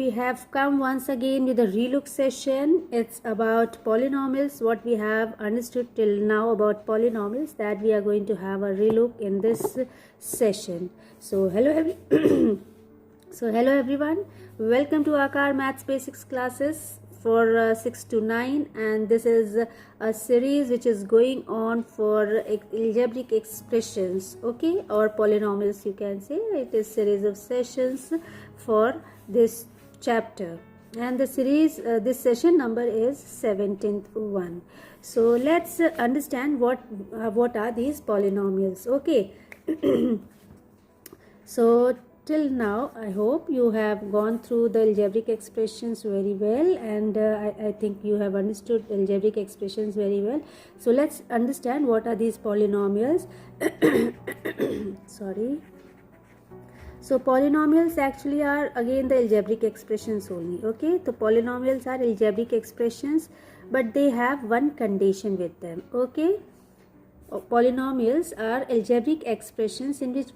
we have come once again with a relook session. It's about polynomials. What we have understood till now about polynomials, that we are going to have a relook in this session. So hello everyone. Welcome to Aakaar Maths Basics classes for 6 to 9, and this is a series which is going on for algebraic expressions, okay, or polynomials you can say. It is series of sessions for this chapter, and the series this session number is 17th one. So let's understand what are these polynomials, okay. So till now, I hope you have gone through the algebraic expressions very well, and I think you have understood algebraic expressions very well. So let's understand what are these polynomials. Sorry. So polynomials actually are again the algebraic expressions only, okay. The polynomials are algebraic expressions, but they have one condition with them, okay. Polynomials are algebraic expressions in which the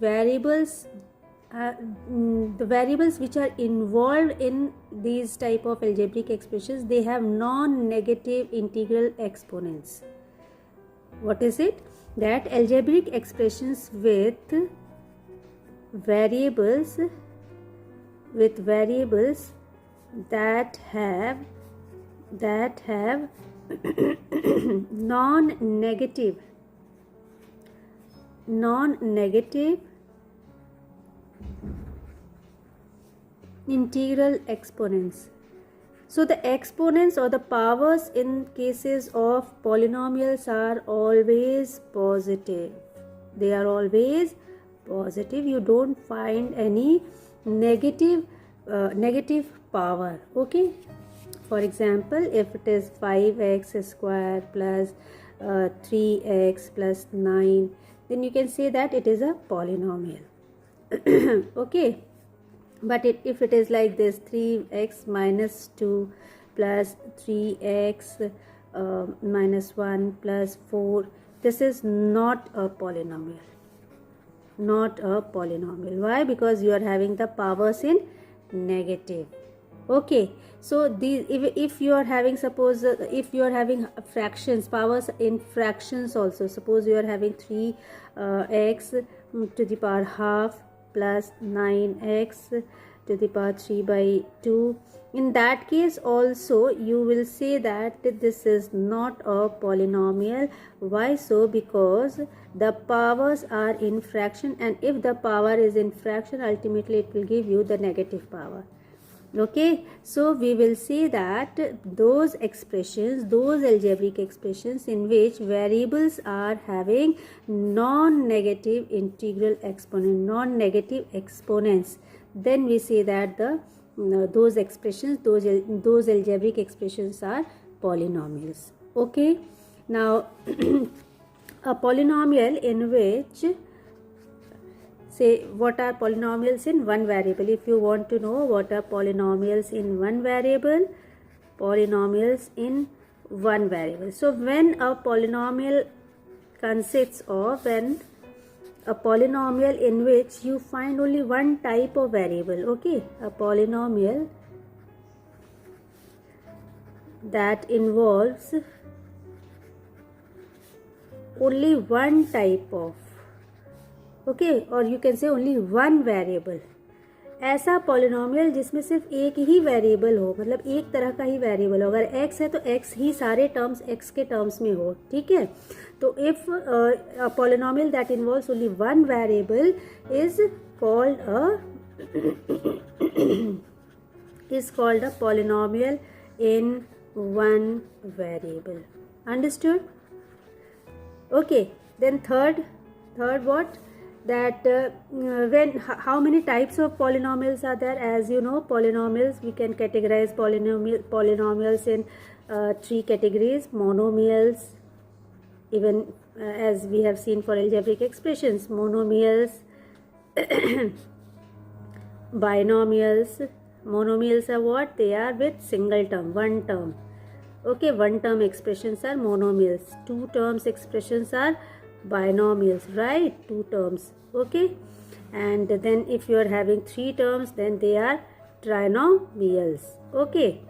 variables which are involved in these type of algebraic expressions, they have non-negative integral exponents. What is it? That algebraic expressions with variables that have non-negative integral exponents. So the exponents or the powers in cases of polynomials are always positive. They are always positive. You don't find any negative power, okay. For example, if it is 5x square plus 3x plus 9, then you can say that it is a polynomial. Okay. But if it is like this, 3x minus 2 plus 3x minus 1 plus 4, this is not a polynomial. Not a polynomial. Why? Because you are having the powers in negative. Okay. So these, if you are having, suppose if you are having fractions, powers in fractions also, suppose you are having 3x to the power half plus 9x to the power 3 by 2. In that case also you will say that this is not a polynomial. Why so? Because the powers are in fraction, and if the power is in fraction, ultimately it will give you the negative power. Okay, so we will say that those expressions, those algebraic expressions in which variables are having non-negative integral exponent, non-negative exponents, then we say that those expressions, those algebraic expressions are polynomials. Okay, now a polynomial in which, say, what are polynomials in one variable? If you want to know what are polynomials in one variable, polynomials in one variable. So when a polynomial consists of a polynomial in which you find only one type of variable, okay, a polynomial that involves only one type of, okay, or you can say only one variable. ऐसा polynomial जिसमें सिर्फ एक ही variable हो, मतलब एक तरह का ही variable हो. अगर x है तो x ही सारे टर्म्स x के टर्म्स में हो, ठीक है. तो if a polynomial that involves only one variable is called a polynomial in one variable. Understood? Okay, then third what? That how many types of polynomials are there? As you know, polynomials, we can categorize polynomials in three categories: monomials, even as we have seen for algebraic expressions, monomials, binomials. Monomials are what? They are with single term, one term. Okay, one term expressions are monomials. Two terms expressions are binomials, right? Two terms, okay. And then if you are having three terms, then they are trinomials. Okay,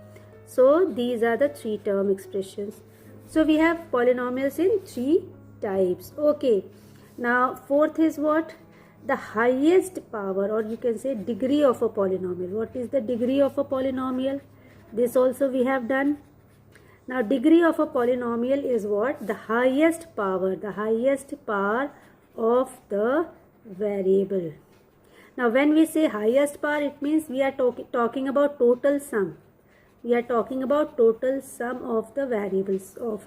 so these are the three term expressions. So we have polynomials in three types. Okay, now fourth is what? The highest power, or you can say degree of a polynomial. What is the degree of a polynomial? This also we have done. Now degree of a polynomial is what? The highest power of the variable. Now when we say highest power, it means we are talking about total sum. We are talking about total sum of the variables of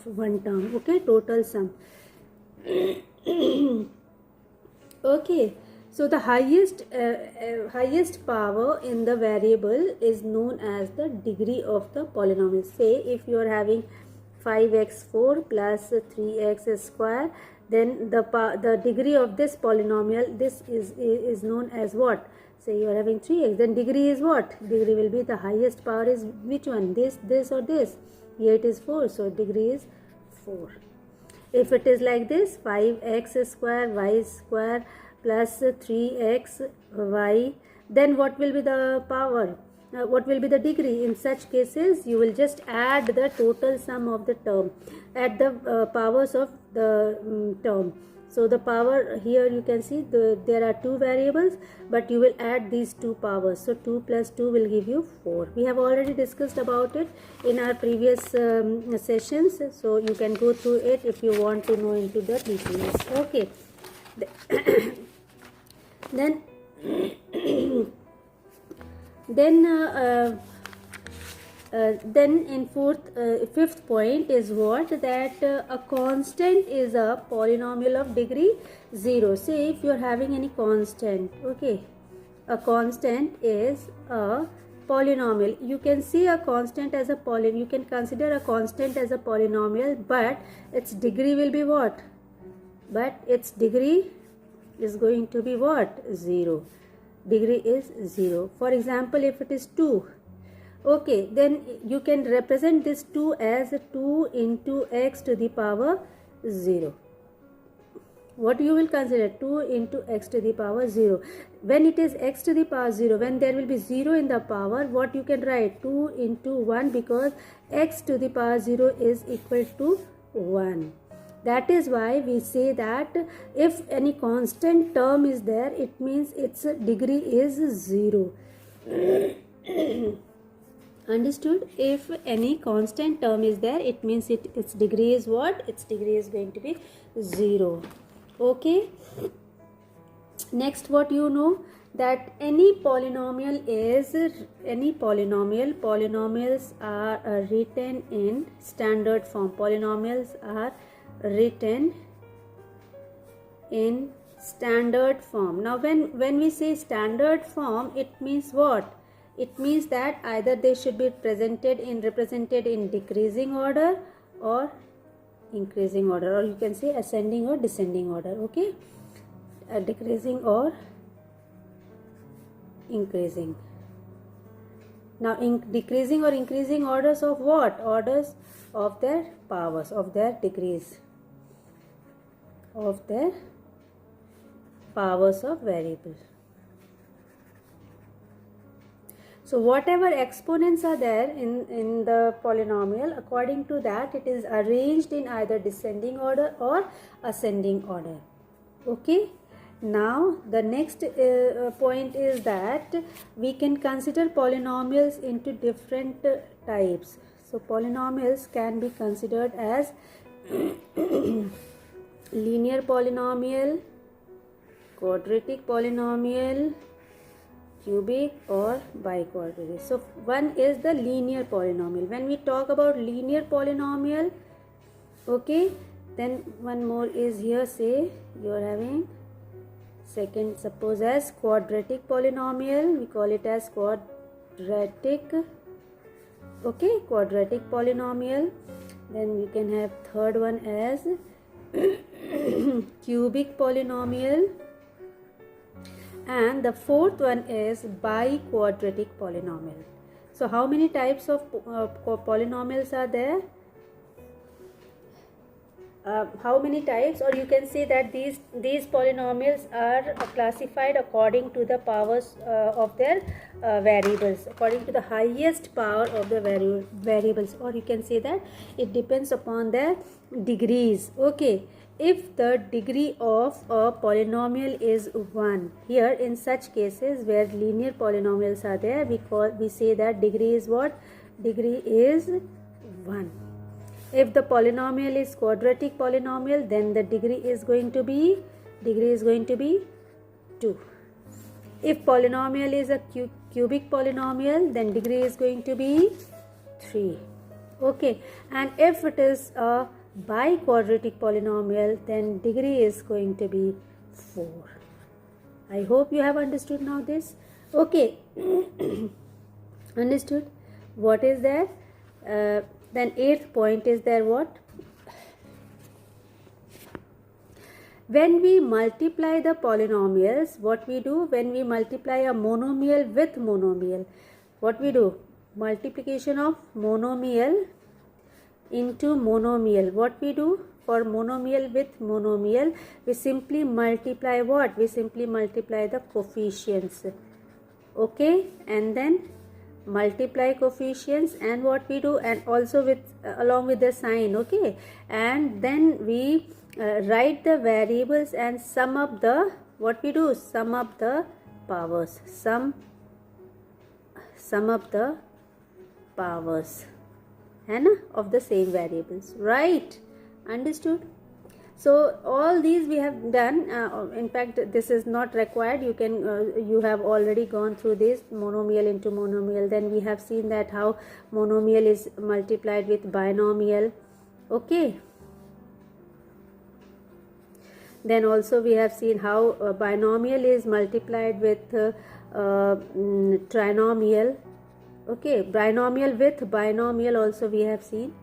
one term. Okay, total sum. Okay, so the highest power in the variable is known as the degree of the polynomial. Say if you are having 5x4 plus 3x square, then the degree of this polynomial, this is known as what? Say you are having 3x, then degree is what? Degree will be the highest power is which one? This or this? Here it is 4, so degree is 4. If it is like this, 5x square y square plus 3x y, then what will be the power? What will be the degree? In such cases, you will just add the total sum of the term, add the powers of the term. So the power here you can see there are two variables, but you will add these two powers. So 2 plus 2 will give you 4. We have already discussed about it in our previous sessions. So you can go through it if you want to know into the details. Okay. Then in fifth point is what? That a constant is a polynomial of degree 0. Say if you are having any constant, okay, a constant is a polynomial. You can see a constant as a you can consider a constant as a polynomial, but its degree will be what? But its degree is going to be what? 0. Degree is 0. For example, if it is 2, okay, then you can represent this 2 as 2 into x to the power 0. What you will consider? 2 into x to the power 0. When it is x to the power 0, when there will be 0 in the power, what you can write? 2 into 1, because x to the power 0 is equal to 1. That is why we say that if any constant term is there, it means its degree is 0. Understood? If any constant term is there, it means its degree is what? Its degree is going to be 0. Okay. Next, what you know? That any polynomial polynomials are written in standard form. Polynomials are written in standard form. Now when we say standard form, it means what? It means that either they should be represented in decreasing order or increasing order, or you can say ascending or descending order. Okay, decreasing or increasing. Now decreasing or increasing orders of what? Orders of their powers, of their degrees, of their powers of variable. So whatever exponents are there in the polynomial, according to that it is arranged in either descending order or ascending order. Okay. Now the next point is that we can consider polynomials into different types. So polynomials can be considered as linear polynomial, quadratic polynomial, cubic or biquadratic. So one is the linear polynomial. When we talk about linear polynomial, okay, then one more is here. Say you are having second, suppose as quadratic polynomial, we call it as quadratic. Okay, quadratic polynomial. Then we can have third one as cubic polynomial, and the fourth one is biquadratic polynomial. So how many types of polynomials are there? how many types, or you can say that these polynomials are classified according to the powers of their variables, according to the highest power of the variables, or you can say that it depends upon their degrees. Okay, if the degree of a polynomial is 1, here in such cases where linear polynomials are there, we say that degree is what? Degree is 1. If the polynomial is quadratic polynomial, then the degree is going to be 2. If polynomial is a cubic polynomial, then degree is going to be 3. Okay, and if it is a biquadratic polynomial, then degree is going to be 4. I hope you have understood now this. Okay, understood. What is that? Then 8th point is there what? When we multiply the polynomials, what we do? When we multiply a monomial with monomial, what we do? Multiplication of monomial into monomial. What we do? For monomial with monomial, we simply multiply what? We simply multiply the coefficients. Okay, and then multiply coefficients, and what we do, and also with along with the sign. Okay, and then we write the variables and sum up the, what we do? Sum up the powers. Sum up the powers, है ना, of the same variables. Right? Understood? So all these we have done. In fact, this is not required. You can you have already gone through this monomial into monomial. Then we have seen that how monomial is multiplied with binomial. Okay. Then also we have seen how binomial is multiplied with trinomial. Okay, binomial with binomial also we have seen,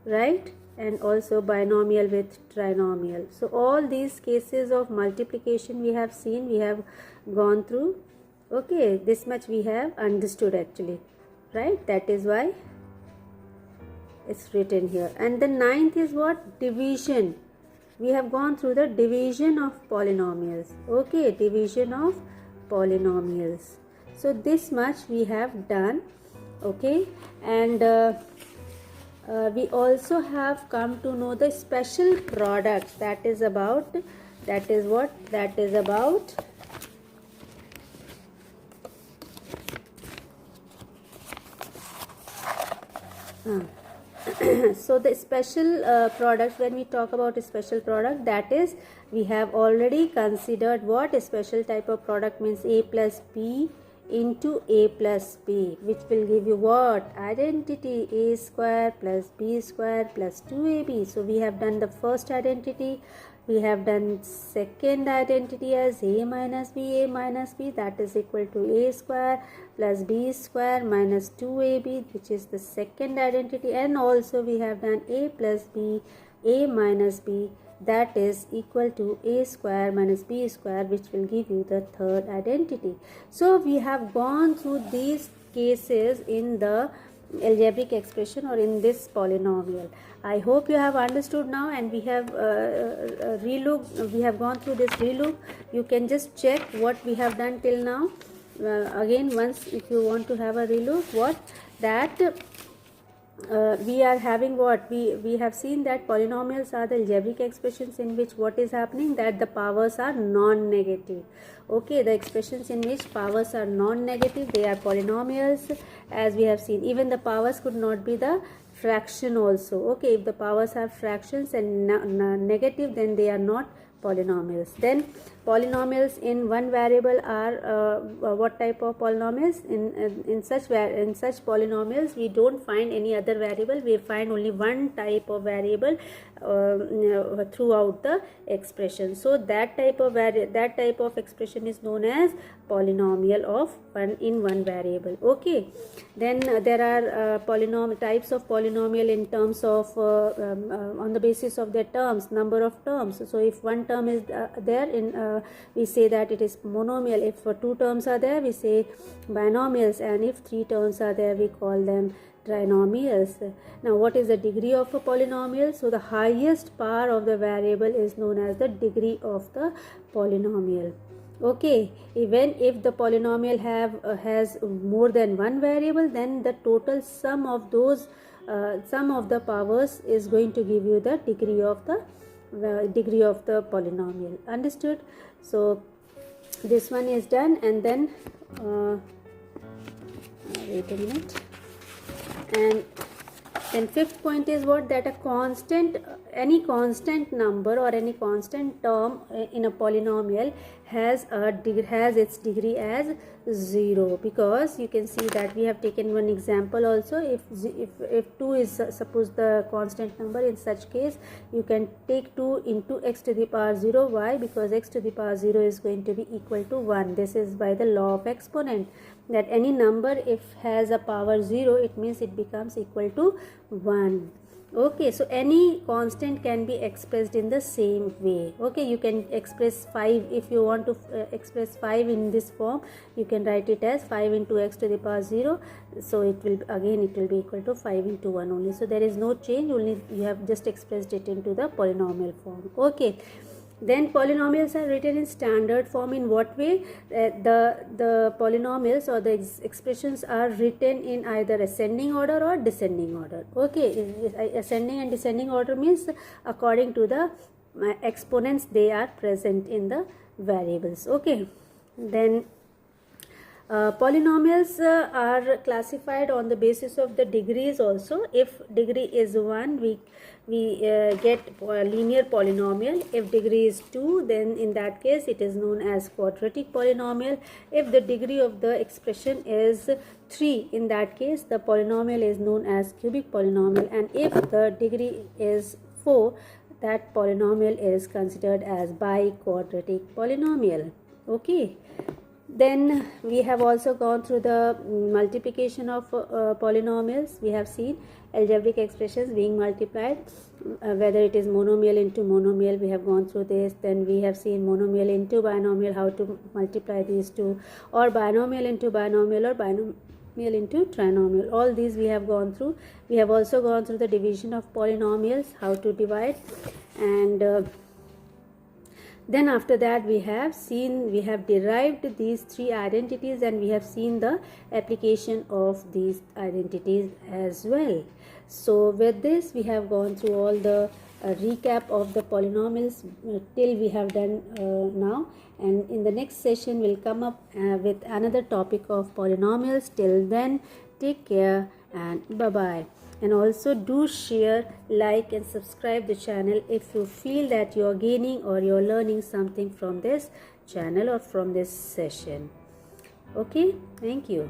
right? And also binomial with trinomial. So all these cases of multiplication we have seen, we have gone through. Okay, this much we have understood actually, right? That is why it's written here. And the 9th is what? Division. We have gone through the division of polynomials. Okay, division of polynomials. So this much we have done. Okay, and we also have come to know the special product. That is about, that is what? That is about so the special product, when we talk about a special product, that is, we have already considered what? A special type of product means a plus b into a plus b, which will give you what? Identity a square plus b square plus 2ab. So we have done the first identity. We have done second identity as a minus b, that is equal to a square plus b square minus 2ab, which is the second identity. And also we have done a plus b, a minus b, that is equal to a square minus b square, which will give you the third identity. So we have gone through these cases in the algebraic expression or in this polynomial. I hope you have understood now, and we have we have gone through this relook. You can just check what we have done till now. Again, once if you want to have a relook, what that we are having, what we have seen that polynomials are the algebraic expressions in which what is happening, that the powers are non-negative. Okay, the expressions in which powers are non-negative, they are polynomials, as we have seen. Even the powers could not be the fraction also. Okay, if the powers are fractions and negative, then they are not polynomials. Then polynomials in one variable are what type of polynomials? In such polynomials we don't find any other variable, we find only one type of variable throughout the expression. So that type of expression is known as polynomial of one variable. Okay, then there are types of polynomial in terms of on the basis of their terms, number of terms. So if one term is there in we say that it is monomial. If two terms are there, we say binomials, and if three terms are there, we call them trinomials. Now what is the degree of a polynomial? So the highest power of the variable is known as the degree of the polynomial. Okay, even if the polynomial has more than one variable, then the total sum of those sum of the powers is going to give you the degree of the polynomial. Understood? So this one is done, and then wait a minute. And then fifth point is what? That any constant number or any constant term in a polynomial has its degree as 0, because you can see that we have taken one example also. If 2 is suppose the constant number, in such case you can take 2 into x to the power 0. Why? Because x to the power 0 is going to be equal to 1. This is by the law of exponent, that any number if has a power 0, it means it becomes equal to 1. Okay, so any constant can be expressed in the same way. Okay, you can express 5 if you want to express 5 in this form. You can write it as 5 into x to the power 0. So it will be equal to 5 into 1 only. So there is no change, only you have just expressed it into the polynomial form. Okay. Then polynomials are written in standard form. In what way? The polynomials or the expressions are written in either ascending order or descending order. Okay, ascending and descending order means according to the exponents they are present in the variables. Okay, then polynomials are classified on the basis of the degrees also. If degree is 1, we get linear polynomial. If degree is 2, then in that case it is known as quadratic polynomial. If the degree of the expression is 3, in that case the polynomial is known as cubic polynomial. And if the degree is 4, that polynomial is considered as biquadratic polynomial. Okay. Then we have also gone through the multiplication of polynomials. We have seen algebraic expressions being multiplied, whether it is monomial into monomial, we have gone through this. Then we have seen monomial into binomial, how to multiply these two, or binomial into binomial, or binomial into trinomial. All these we have gone through. We have also gone through the division of polynomials, how to divide, and then after that we have derived these 3 identities, and we have seen the application of these identities as well. So with this we have gone through all the recap of the polynomials till we have done now, and in the next session we'll come up with another topic of polynomials. Till then, take care and bye bye. And also do share, like and subscribe the channel if you feel that you are gaining or you are learning something from this channel or from this session. Okay, thank you.